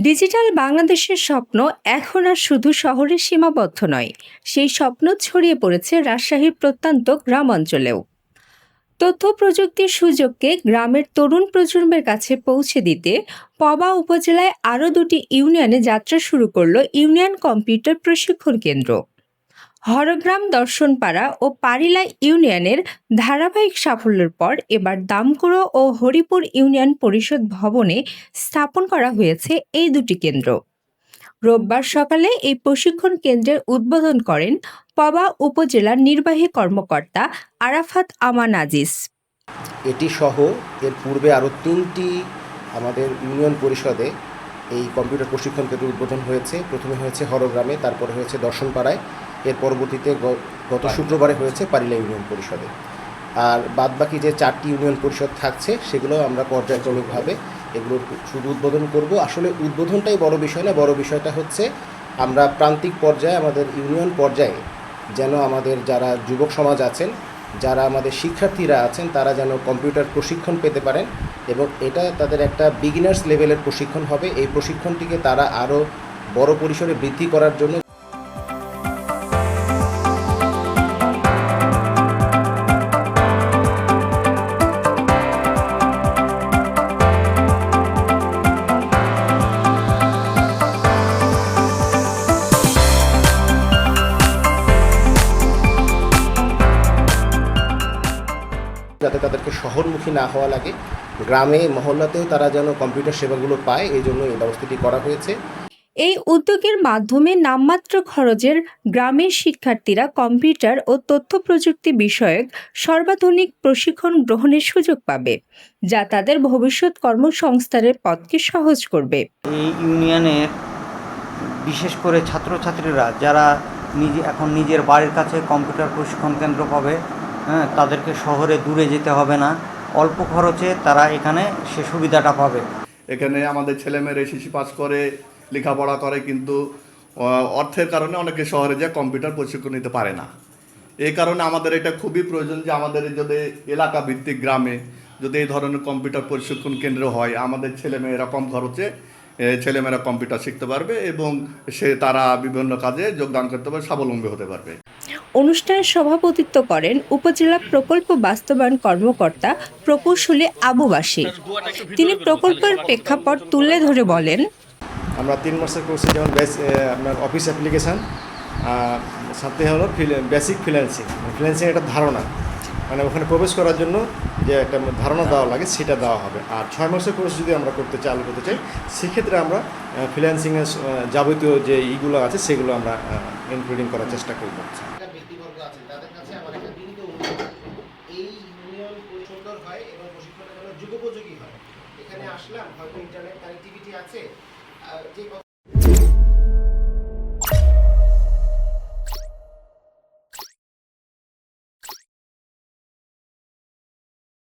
Digital বাংলাদেশের স্বপ্ন এখন আর শুধু শহরে সীমাবদ্ধ নয়, সেই স্বপ্ন ছড়িয়ে পড়েছে রাজশাহীর প্রত্যন্ত গ্রাম অঞ্চলেও। তথ্য প্রযুক্তির সুযোগকে গ্রামের তরুণ প্রজন্মের কাছে পৌঁছে দিতে পবা উপজেলায় আরও দুটি ইউনিয়নে যাত্রা শুরু করল ইউনিয়ন কম্পিউটার প্রশিক্ষণ কেন্দ্র। হরগ্রাম দর্শনপাড়া ও পারিলা ইউনিয়নের ধারাবাহিক সাফল্যের পর এবার দামকুড়ো ও হরিপুর ইউনিয়ন পরিষদ ভবনে স্থাপন করা হয়েছে এই দুটি কেন্দ্র। রোববার সকালে এই প্রশিক্ষণ কেন্দ্রের উদ্বোধন করেন পবা উপজেলার নির্বাহী কর্মকর্তা আরাফাত আমান আজিজ। এটি সহ এর পূর্বে আরও 3টি আমাদের ইউনিয়ন পরিষদে এই কম্পিউটার প্রশিক্ষণ কেন্দ্র উদ্বোধন হয়েছে। প্রথমে হয়েছে হরগ্রামে, তারপরে হয়েছে দর্শনপাড়ায়, এর পরবর্তীতে গত শুক্রবারে হয়েছে পারিলা ইউনিয়ন পরিষদে। আর বাদবাকি যে 4টি ইউনিয়ন পরিষদ থাকছে সেগুলো আমরা পর্যায়ক্রমিকভাবে এগুলোর শুধু উদ্বোধন করব। আসলে উদ্বোধনটাই বড় বিষয় না, বড় বিষয়টা হচ্ছে আমরা প্রান্তিক পর্যায়ে আমাদের ইউনিয়ন পর্যায়ে যেন আমাদের যারা যুবক সমাজ আছেন, যারা আমাদের শিক্ষার্থীরা আছেন, তারা যেন কম্পিউটার প্রশিক্ষণ পেতে পারেন এবং এটা তাদের একটা বিগিনার্স লেভেলের প্রশিক্ষণ হবে। এই প্রশিক্ষণটিকে তারা আরও বড় পরিসরে বৃদ্ধি করার জন্য যাতে তাদেরকে শহরমুখী না হওয়া লাগে, গ্রামে মহল্লাতেও তারা যেন কম্পিউটার সেবাগুলো পায়, এই জন্য এই ব্যবস্থাটি করা হয়েছে। এই উদ্যোগের মাধ্যমে নামমাত্র খরচের গ্রামের শিক্ষার্থীরা কম্পিউটার ও তথ্য প্রযুক্তি বিষয়ক সর্বাধুনিক প্রশিক্ষণ গ্রহণের সুযোগ পাবে, যা তাদের ভবিষ্যৎ কর্মসংস্থানের পথকে সহজ করবে। এই ইউনিয়নের বিশেষ করে ছাত্রছাত্রীরা যারা এখন নিজের বাড়ির কাছে কম্পিউটার প্রশিক্ষণ কেন্দ্র পাবে, তাদেরকে শহরে দূরে যেতে হবে না, অল্প খরচে তারা এখানে সে সুবিধাটা পাবে। এখানে আমাদের ছেলেমেয়েরা এসএসসি পাস করে লেখাপড়া করে, কিন্তু অর্থের কারণে অনেকে শহরে যেয়ে কম্পিউটার প্রশিক্ষণ নিতে পারে না। এই কারণে আমাদের এটা খুবই প্রয়োজন যে আমাদের যদি এলাকা ভিত্তিক গ্রামে যদি এই ধরনের কম্পিউটার প্রশিক্ষণ কেন্দ্র হয়, আমাদের ছেলেমেয়েরা কম খরচে ছেলেমেয়েরা কম্পিউটার শিখতে পারবে এবং তারা বিভিন্ন কাজে যোগদান করতে পারবে, স্বাবলম্বী হতে পারবে। অনুষ্ঠানে সভাপতিত্ব করেন উপজেলা প্রকল্প বাস্তবায়ন কর্মকর্তা প্রকৌশলী আবু বাসির। তিনি প্রকল্পের প্রেক্ষাপট তুলে ধরে বলেন, আমরা 3 মাসের কোর্সে যেমন আপনার অফিস অ্যাপ্লিকেশান, সাথে হলো বেসিক ফ্রিল্যান্সিং একটা ধারণা, মানে ওখানে প্রবেশ করার জন্য যে একটা ধারণা দেওয়া লাগে সেটা দেওয়া হবে। আর 6 মাসের কোর্স যদি আমরা চালু করতে চাই, সেক্ষেত্রে আমরা ফ্রিল্যান্সিংয়ের যাবতীয় যে ইগুলো আছে সেগুলো আমরা ইনক্লুডিং করার চেষ্টা করব। ব্যক্তিবর্গ আছে তাদের কাছে আমার একটা বিনীত অনুরোধ, এই ইউনিয়ন সুন্দর হয় এবং প্রশিক্ষণের জন্য যুগোপযোগী হয়। এখানে আসলাম, হয়তো ইন্টারনেট কানেক্টিভিটি আছে, যে